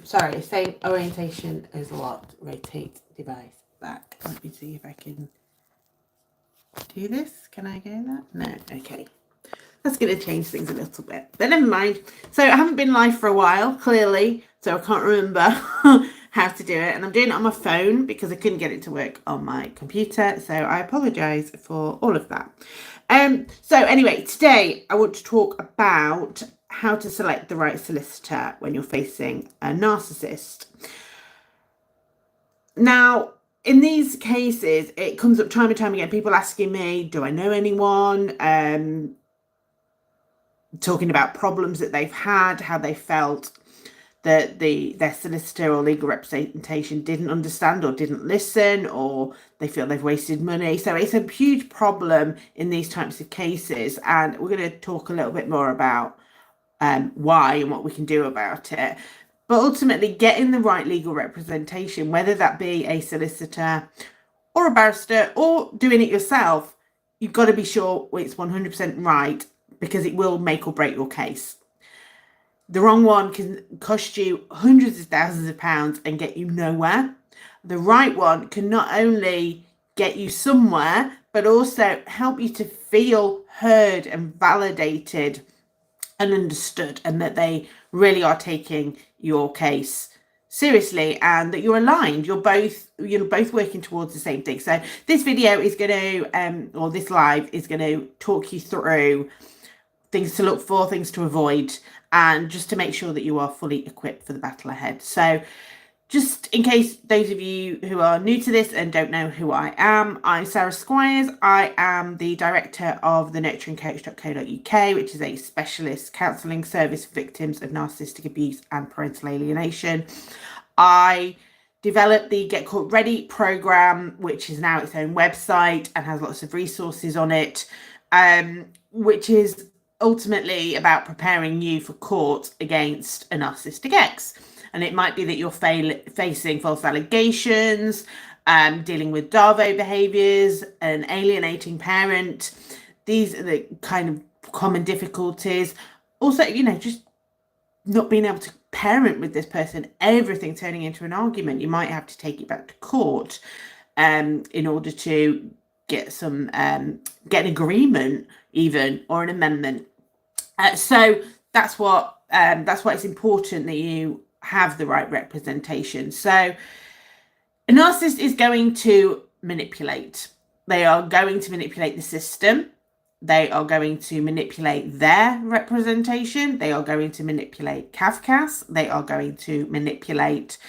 sorry, same orientation as what? Rotate device back. Let me see if I can do this. Can I go that? No, okay. That's going to change things a little bit, but never mind. So I haven't been live for a while, clearly, so I can't remember how to do it. And I'm doing it on my phone because I couldn't get it to work on my computer. So I apologise for all of that. So anyway, today I want to talk about how to select the right solicitor when you're facing a narcissist. Now, in these cases, it comes up time and time again. People asking me, do I know anyone? Talking about problems that they've had, how they felt that their solicitor or legal representation didn't understand or didn't listen, or they feel they've wasted money. So it's a huge problem in these types of cases, and we're going to talk a little bit more about why and what we can do about it. But ultimately, getting the right legal representation, whether that be a solicitor or a barrister or doing it yourself, you've got to be sure it's 100% right, because it will make or break your case. The wrong one can cost you hundreds of thousands of pounds and get you nowhere. The right one can not only get you somewhere, but also help you to feel heard and validated and understood, and that they really are taking your case seriously and that you're aligned. You're both working towards the same thing. So this video is going to, or this live is going to talk you through things to look for, things to avoid, and just to make sure that you are fully equipped for the battle ahead. So just in case those of you who are new to this and don't know who I am, I'm Sarah Squires. I am the director of the nurturingcoach.co.uk, which is a specialist counselling service for victims of narcissistic abuse and parental alienation. I developed the Get Court Ready program, which is now its own website and has lots of resources on it, which is ultimately about preparing you for court against a narcissistic ex. And it might be that you're facing false allegations, dealing with DAVO behaviours, an alienating parent. These are the kind of common difficulties. Also, just not being able to parent with this person, everything turning into an argument. You might have to take it back to court in order to get an agreement even, or an amendment. So that's why it's important that you have the right representation. So a narcissist is going to manipulate. They are going to manipulate the system. They are going to manipulate their representation. They are going to manipulate CAFCAS. They are going to manipulate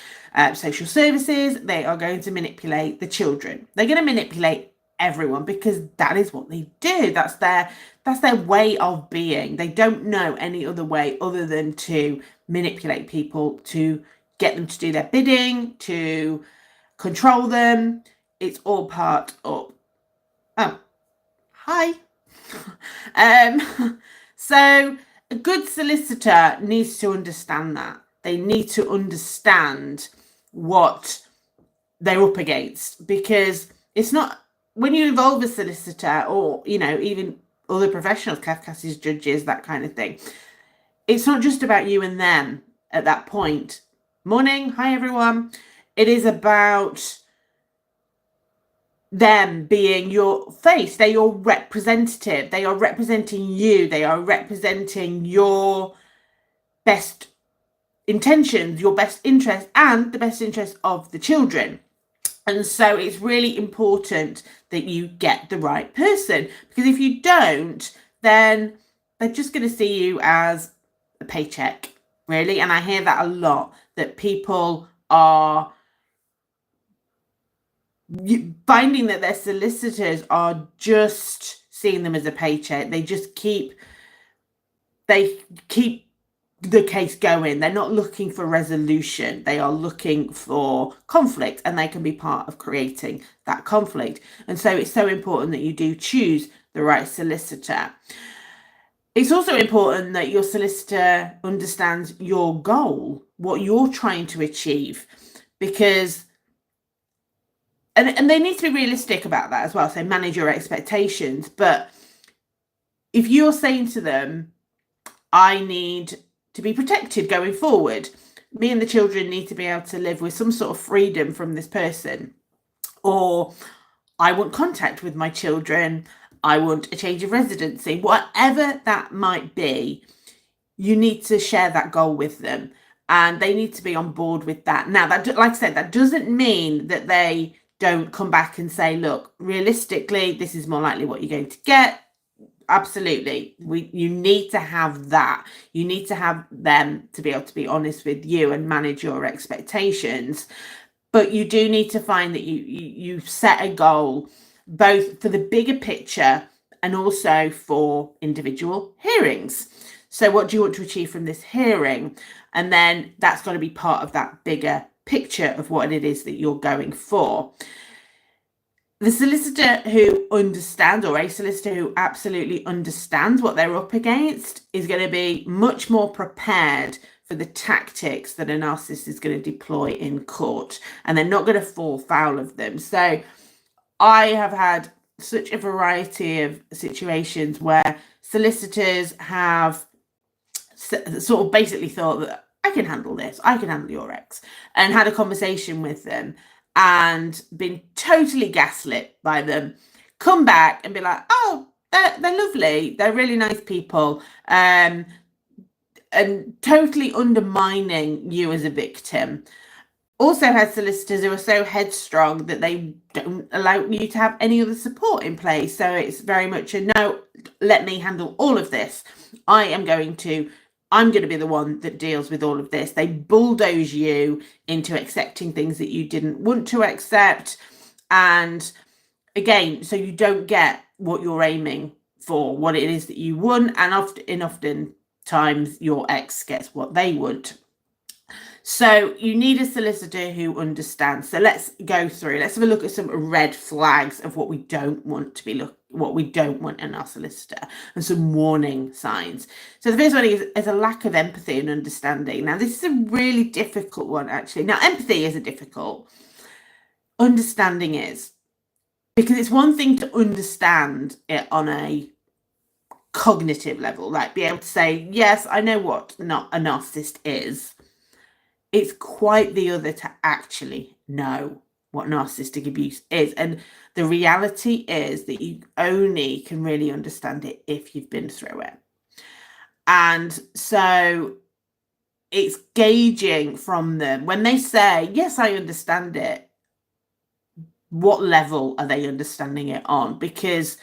social services. They are going to manipulate the children. They're going to manipulate everyone, because that is what they do. That's their way of being. They don't know any other way other than to manipulate people, to get them to do their bidding, to control them. It's all part of hi. So a good solicitor needs to understand that. They need to understand what they're up against, because it's not, when you involve a solicitor or, even other professionals, CAFCASs, judges, that kind of thing, it's not just about you and them at that point. Morning, hi everyone. It is about them being your face. They're your representative. They are representing you. They are representing your best intentions, your best interest, and the best interest of the children. And so it's really important that you get the right person, because if you don't, then they're just going to see you as a paycheck, really. And I hear that a lot, that people are finding that their solicitors are just seeing them as a paycheck. They keep the case going. They're not looking for resolution. They are looking for conflict, and they can be part of creating that conflict. And so it's so important that you do choose the right solicitor. It's also important that your solicitor understands your goal, what you're trying to achieve, because and they need to be realistic about that as well. So manage your expectations. But if you're saying to them, I need to be protected going forward, me and the children need to be able to live with some sort of freedom from this person, or I want contact with my children, I want a change of residency, whatever that might be, you need to share that goal with them and they need to be on board with that. Now, that, like I said, that doesn't mean that they don't come back and say, look, realistically, this is more likely what you're going to get. Absolutely. You need to have that. You need to have them to be able to be honest with you and manage your expectations. But you do need to find that you set a goal both for the bigger picture and also for individual hearings. So what do you want to achieve from this hearing? And then that's going to be part of that bigger picture of what it is that you're going for. The solicitor who understands, or a solicitor who absolutely understands what they're up against, is going to be much more prepared for the tactics that a narcissist is going to deploy in court, and they're not going to fall foul of them. So I have had such a variety of situations where solicitors have sort of basically thought that I can handle this, I can handle your ex, and had a conversation with them and been totally gaslit by them, come back and be like, oh, they're lovely, they're really nice people, and totally undermining you as a victim. Also had solicitors who are so headstrong that they don't allow you to have any other support in place. So it's very much a no, let me handle all of this. I'm going to be the one that deals with all of this. They bulldoze you into accepting things that you didn't want to accept. And again, so you don't get what you're aiming for, what it is that you want. And often times your ex gets what they want. So you need a solicitor who understands. So let's go through. Let's have a look at some red flags of what we don't want what we don't want in our solicitor, and some warning signs. So the first one is a lack of empathy and understanding. Now, this is a really difficult one, actually. Now, empathy isn't difficult. Understanding is, because it's one thing to understand it on a cognitive level, like be able to say, yes, I know what not a narcissist is. It's quite the other to actually know what narcissistic abuse is. And the reality is that you only can really understand it if you've been through it. And so it's gauging from them when they say, yes, I understand it. What level are they understanding it on? Because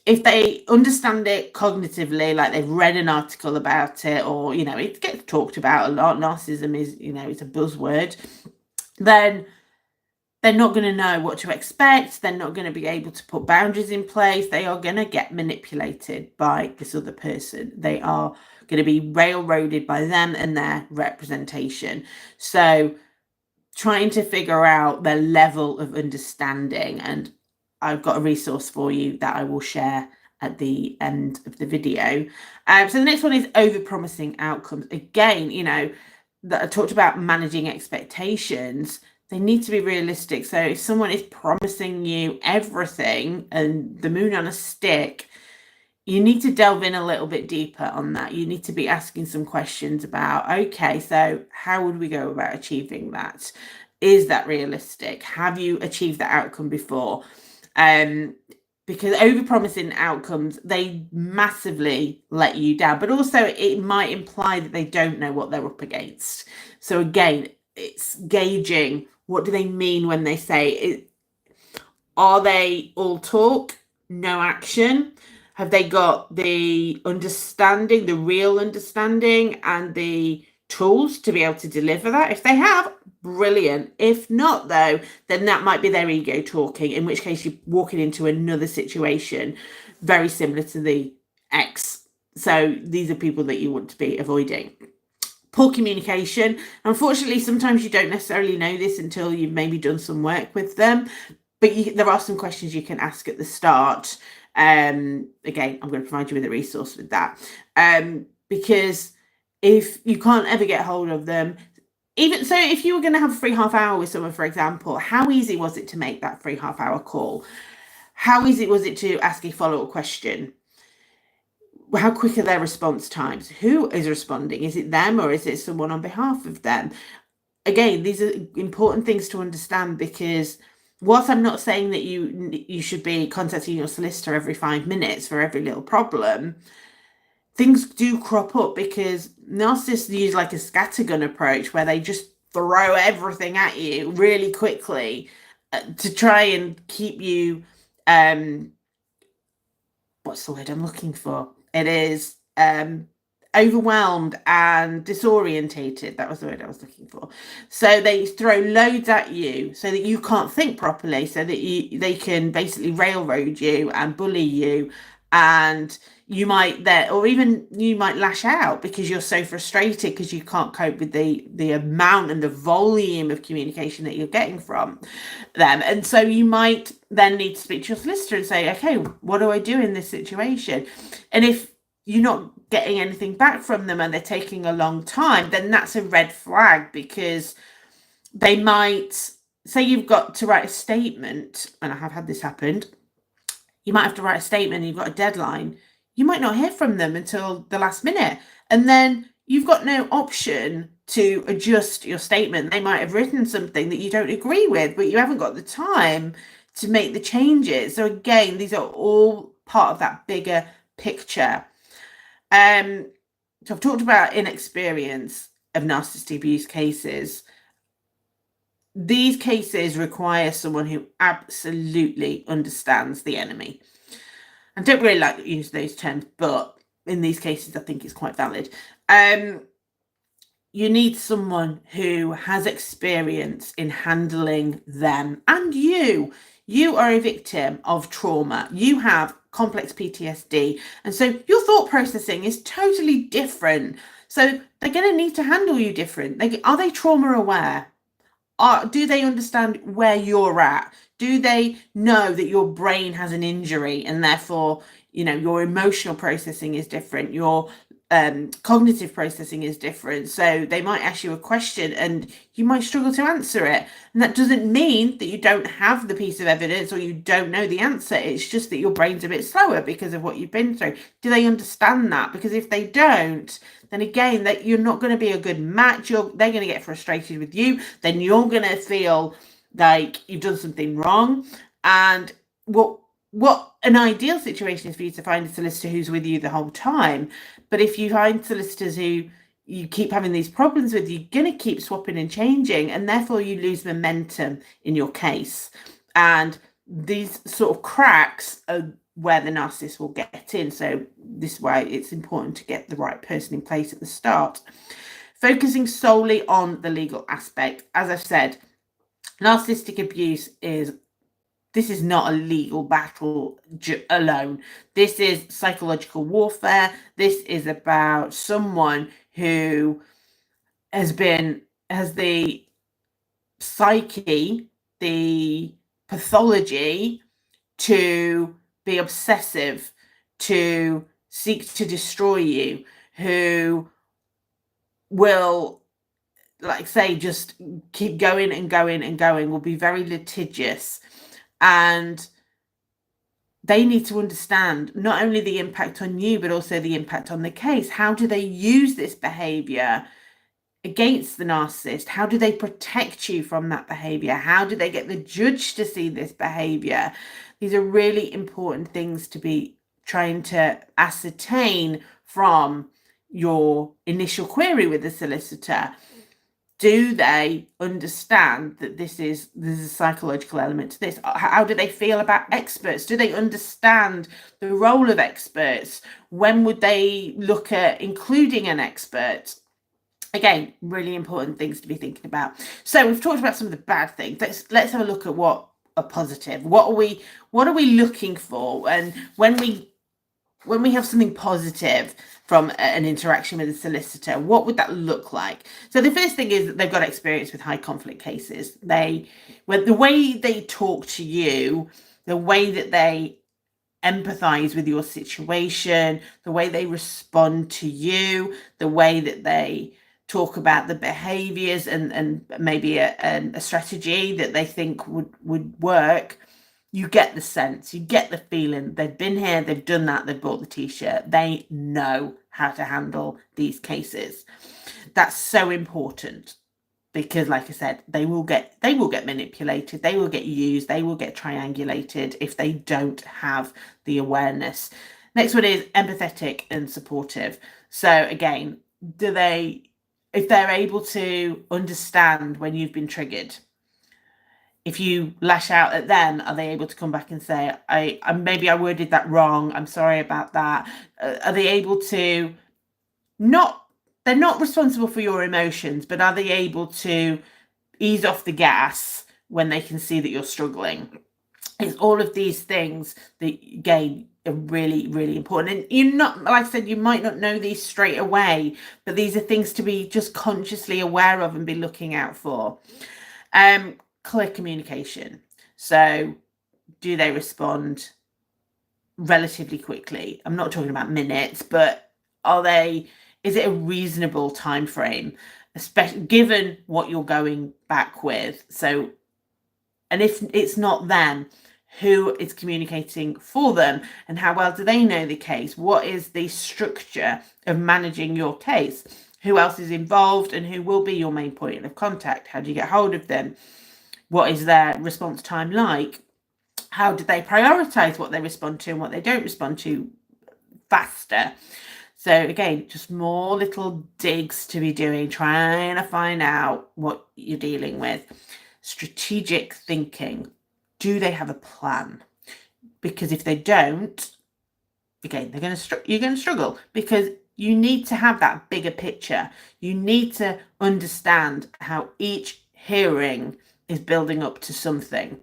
if they understand it cognitively, like they've read an article about it, or, it gets talked about a lot, narcissism is, it's a buzzword, then they're not going to know what to expect. They're not going to be able to put boundaries in place. They are going to get manipulated by this other person. They are going to be railroaded by them and their representation. So trying to figure out their level of understanding, and I've got a resource for you that I will share at the end of the video. So the next one is over-promising outcomes. Again, that I talked about managing expectations. They need to be realistic. So if someone is promising you everything and the moon on a stick, you need to delve in a little bit deeper on that. You need to be asking some questions about, okay, so how would we go about achieving that? Is that realistic? Have you achieved that outcome before? Because over-promising outcomes, they massively let you down, but also it might imply that they don't know what they're up against. So again, it's gauging, what do they mean when they say it? Are they all talk, no action? Have they got the understanding, the real understanding, and the tools to be able to deliver that? If they have, brilliant. If not, though, then that might be their ego talking, in which case you're walking into another situation very similar to the ex. So these are people that you want to be avoiding. Poor communication. Unfortunately, sometimes you don't necessarily know this until you've maybe done some work with them, but there are some questions you can ask at the start. Again, I'm going to provide you with a resource with that, because if you can't ever get hold of them, even so, if you were going to have a free half hour with someone, for example, how easy was it to make that free half hour call? How easy was it to ask a follow-up question? how quick are their response times? Who is responding? Is it them or is it someone on behalf of them? Again, these are important things to understand, because whilst I'm not saying that you should be contacting your solicitor every 5 minutes for every little problem, things do crop up because narcissists use like a scattergun approach where they just throw everything at you really quickly to try and keep you what's the word I'm looking for? It is overwhelmed and disorientated. That was the word I was looking for. So they throw loads at you so that you can't think properly, so that they can basically railroad you and bully you, and you might or even you might lash out because you're so frustrated because you can't cope with the amount and the volume of communication that you're getting from them. And so you might then need to speak to your solicitor and say, okay, what do I do in this situation? And if you're not getting anything back from them and they're taking a long time, then that's a red flag, because they might say you've got to write a statement, and I have had this happen. You might have to write a statement and you've got a deadline. You might not hear from them until the last minute, and then you've got no option to adjust your statement. They might have written something that you don't agree with, but you haven't got the time to make the changes. So again, these are all part of that bigger picture. So I've talked about inexperience of narcissistic abuse cases. These cases require someone who absolutely understands the enemy. I don't really like to use those terms, but in these cases, I think it's quite valid. You need someone who has experience in handling them and you. You are a victim of trauma. You have complex PTSD. And so your thought processing is totally different. So they're going to need to handle you different. Are they trauma aware? Do they understand where you're at? Do they know that your brain has an injury and therefore, your emotional processing is different? Your cognitive processing is different. So they might ask you a question and you might struggle to answer it. And that doesn't mean that you don't have the piece of evidence or you don't know the answer. It's just that your brain's a bit slower because of what you've been through. Do they understand that? Because if they don't, then again, that you're not going to be a good match. They're going to get frustrated with you. Then you're going to feel like you've done something wrong. And what an ideal situation is for you to find a solicitor who's with you the whole time. But if you find solicitors who you keep having these problems with, you're going to keep swapping and changing, and therefore you lose momentum in your case. And these sort of cracks are where the narcissist will get in. So this is why it's important to get the right person in place at the start. Focusing solely on the legal aspect. As I've said, narcissistic abuse this is not a legal battle alone. This is psychological warfare. This is about someone who has the psyche, the pathology to be obsessive, to seek to destroy you, who will, like say, just keep going and going and going, will be very litigious. And they need to understand not only the impact on you, but also the impact on the case. How do they use this behavior against the narcissist? How do they protect you from that behavior? How do they get the judge to see this behavior? These are really important things to be trying to ascertain from your initial query with the solicitor. Do they understand that there's a psychological element to this? How do they feel about experts? Do they understand the role of experts? When would they look at including an expert? Again, really important things to be thinking about. So we've talked about some of the bad things. Let's have a look at what are positive. What are we looking for? And when we have something positive from an interaction with a solicitor, what would that look like? So the first thing is that they've got experience with high conflict cases. The way they talk to you, the way that they empathize with your situation, the way they respond to you, the way that they talk about the behaviors and maybe a strategy that they think would work, you get the sense, you get the feeling they've been here, they've done that, they've bought the t-shirt, they know how to handle these cases. That's so important, because like I said, they will get manipulated, they will get used, they will get triangulated if they don't have the awareness. Next one is empathetic and supportive. So again, if they're able to understand when you've been triggered, if you lash out at them, are they able to come back and say, I maybe I worded that wrong, I'm sorry about that? Are they able to they're not responsible for your emotions, but are they able to ease off the gas when they can see that you're struggling? It's all of these things that, again, are really, really important. And you're not, like I said, you might not know these straight away, but these are things to be just consciously aware of and be looking out for. Clear communication. So do they respond relatively quickly? I'm not talking about minutes, but is it a reasonable time frame, especially given what you're going back with? So, and if it's not them, who is communicating for them, and how well do they know the case? What is the structure of managing your case? Who else is involved, and who will be your main point of contact? How do you get hold of them? What is their response time like? How do they prioritize what they respond to and what they don't respond to faster? So again, just more little digs to be doing, trying to find out what you're dealing with. Strategic thinking. Do they have a plan? Because if they don't, again, you're going to struggle, because you need to have that bigger picture. You need to understand how each hearing is building up to something.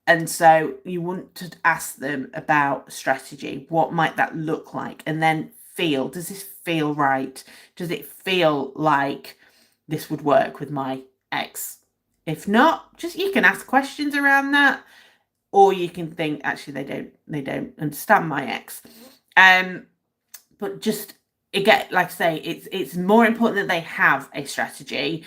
And so you want to ask them about strategy. What might that look like? And then does this feel right? Does it feel like this would work with my ex? If not, you can ask questions around that, or you can think, actually, they don't understand my ex. But just, again, like I say, it's more important that they have a strategy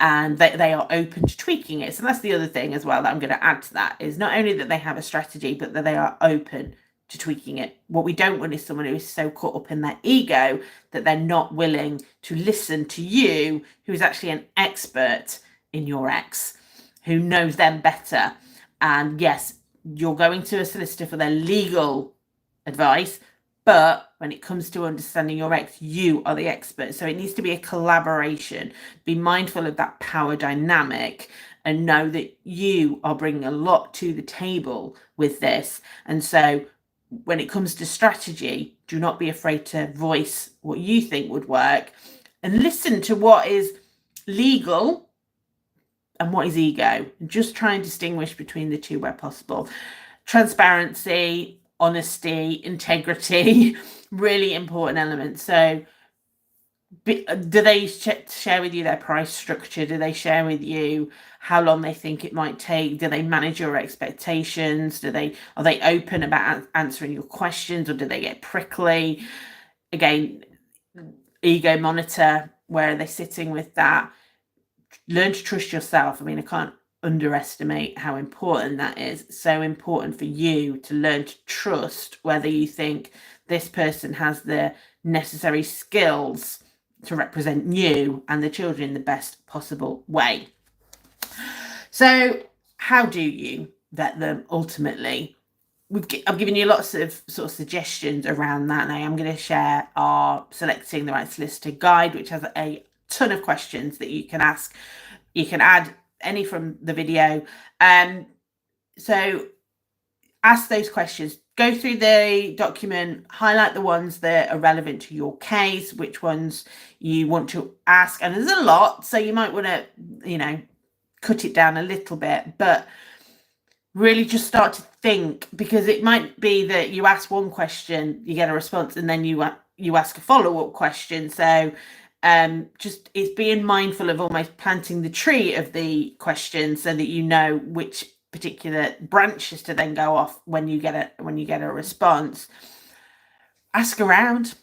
and they are open to tweaking it. So that's the other thing as well that I'm going to add to that, is not only that they have a strategy, but that they are open to tweaking it. What we don't want is someone who is so caught up in their ego that they're not willing to listen to you, who is actually an expert in your ex, who knows them better. And yes, you're going to a solicitor for their legal advice, but when it comes to understanding your ex, you are the expert. So it needs to be a collaboration. Be mindful of that power dynamic and know that you are bringing a lot to the table with this. And so when it comes to strategy, do not be afraid to voice what you think would work, and listen to what is legal and what is ego. Just try and distinguish between the two where possible. Transparency, honesty, integrity, really important elements. So do they share with you their price structure? Do they share with you how long they think it might take? Do they manage your expectations? Are they open about answering your questions, or do they get prickly? Again, ego monitor, where are they sitting with that? Learn to trust yourself. I mean, I can't underestimate how important that is. So important for you to learn to trust whether you think this person has the necessary skills to represent you and the children in the best possible way. So how do you vet them ultimately? I've given you lots of sort of suggestions around that, and I am going to share our Selecting the Right Solicitor guide, which has a ton of questions that you can ask. You can add any from the video. So ask those questions. Go through the document, highlight the ones that are relevant to your case, which ones you want to ask. And there's a lot, so you might want to, cut it down a little bit, but really just start to think, because it might be that you ask one question, you get a response, and then you ask a follow-up question. So just it's being mindful of almost planting the tree of the question, so that you know which particular branches to then go off when you get a response. Ask around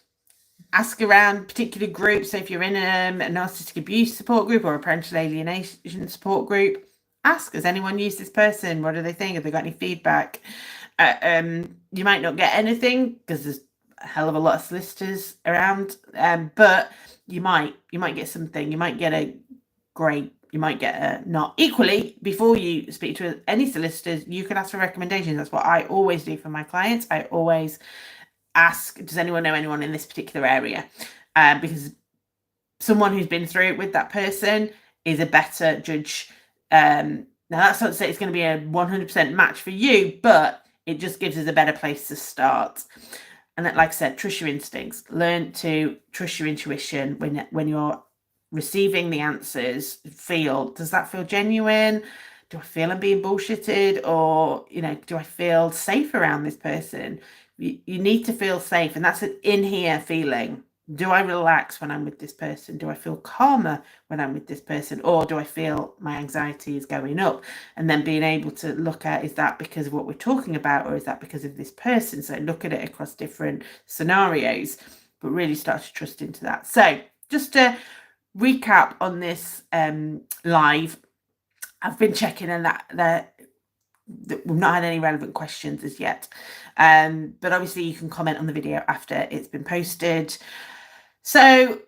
particular groups. So if you're in a narcissistic abuse support group or a parental alienation support group, ask, has anyone used this person? What do they think? Have they got any feedback? You might not get anything because there's a hell of a lot of solicitors around, but you might get something. You might get a great, you might get a not. Equally, before you speak to any solicitors, you can ask for recommendations. That's what I always do for my clients. I always ask, does anyone know anyone in this particular area? Because someone who's been through it with that person is a better judge. Now, that's not to say it's going to be a 100% match for you, but it just gives us a better place to start. And like I said, trust your instincts. Learn to trust your intuition when you're receiving the answers. Does that feel genuine? Do I feel I'm being bullshitted? Or, do I feel safe around this person? You need to feel safe, and that's an in here feeling. Do I relax when I'm with this person? Do I feel calmer when I'm with this person? Or do I feel my anxiety is going up? And then being able to look at, is that because of what we're talking about, or is that because of this person? So look at it across different scenarios, but really start to trust into that. So just to recap on this live, I've been checking, and that we've not had any relevant questions as yet. But obviously you can comment on the video after it's been posted. So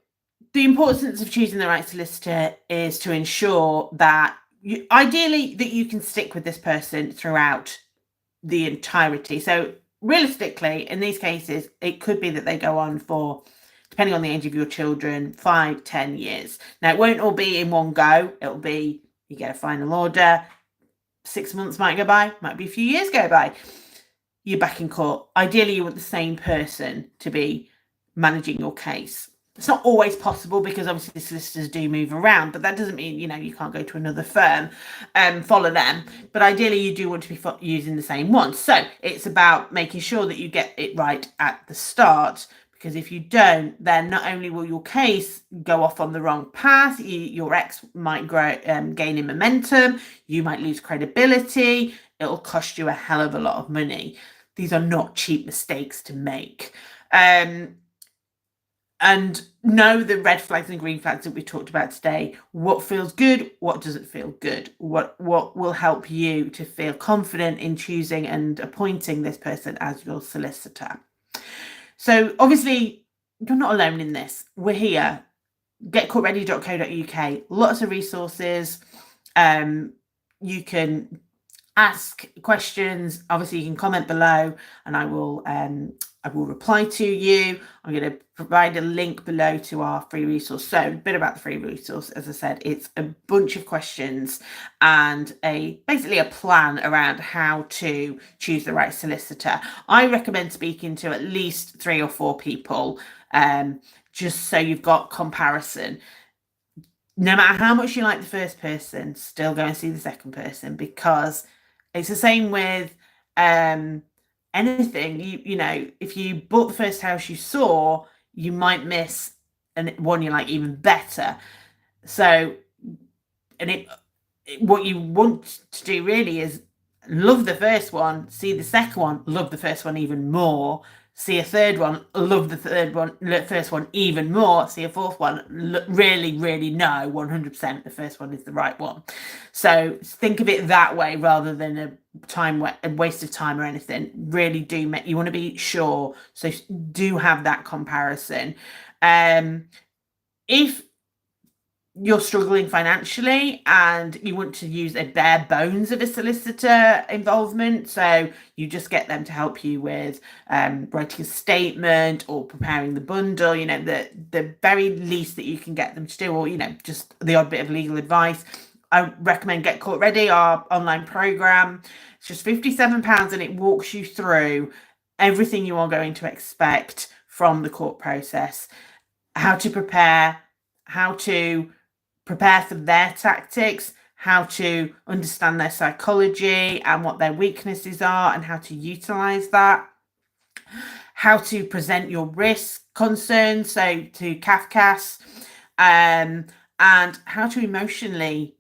the importance of choosing the right solicitor is to ensure that ideally that you can stick with this person throughout the entirety. So realistically, in these cases, it could be that they go on for, depending on the age of your children, 5-10 years. Now, it won't all be in one go. It'll be, you get a final order, 6 months might go by, might be a few years go by. You're back in court. Ideally, you want the same person to be managing your case. It's not always possible because obviously the solicitors do move around, but that doesn't mean, you can't go to another firm and follow them. But ideally, you do want to be using the same one. So it's about making sure that you get it right at the start, because if you don't, then not only will your case go off on the wrong path, your ex might gain in momentum, you might lose credibility, it'll cost you a hell of a lot of money. These are not cheap mistakes to make. And know the red flags and green flags that we talked about today. What feels good, what doesn't feel good, what will help you to feel confident in choosing and appointing this person as your solicitor. So obviously, you're not alone in this. We're here. getcourtready.co.uk. Lots of resources. You can ask questions. Obviously, you can comment below, and I will reply to you. I'm going to provide a link below to our free resource. So a bit about the free resource. As I said, it's a bunch of questions and basically a plan around how to choose the right solicitor. I recommend speaking to at least 3 or 4 people, just so you've got comparison. No matter how much you like the first person, still go and see the second person, because it's the same with anything. If you bought the first house you saw, you might miss one you like even better. So, what you want to do really is love the first one, see the second one, love the first one even more, see a third one, love the first one even more, see a fourth one, really, really know 100% the first one is the right one. So think of it that way rather than a waste of time or anything. Really do you want to be sure, so do have that comparison. If you're struggling financially and you want to use a bare bones of a solicitor involvement, so you just get them to help you with writing a statement or preparing the bundle, the very least that you can get them to do, or just the odd bit of legal advice, I recommend Get Court Ready, our online program. It's just £57 and it walks you through everything you are going to expect from the court process, how to prepare for their tactics, how to understand their psychology and what their weaknesses are and how to utilize that, how to present your risk concerns, so to CAFCAS, and how to emotionally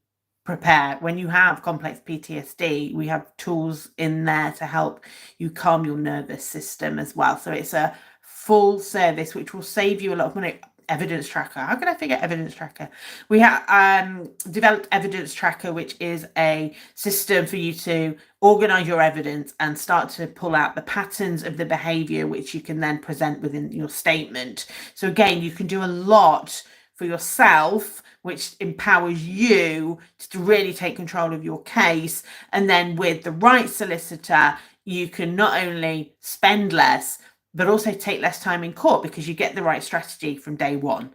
prepare when you have complex PTSD. We have tools in there to help you calm your nervous system as well. So it's a full service which will save you a lot of money. evidence tracker. How can I forget evidence tracker? We have developed evidence tracker, which is a system for you to organize your evidence and start to pull out the patterns of the behavior, which you can then present within your statement. So again, you can do a lot for yourself, which empowers you to really take control of your case. And then with the right solicitor, you can not only spend less, but also take less time in court because you get the right strategy from day one.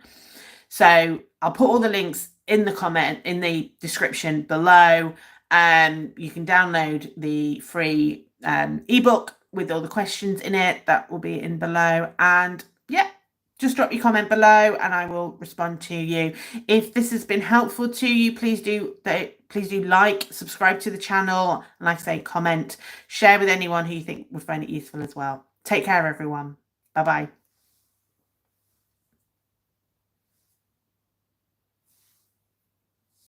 So I'll put all the links in the description below. You can download the free ebook with all the questions in it. That will be in below. And yeah, just drop your comment below and I will respond to you. If this has been helpful to you, please do like, subscribe to the channel, and like I say, comment, share with anyone who you think would find it useful as well. Take care, everyone. Bye-bye.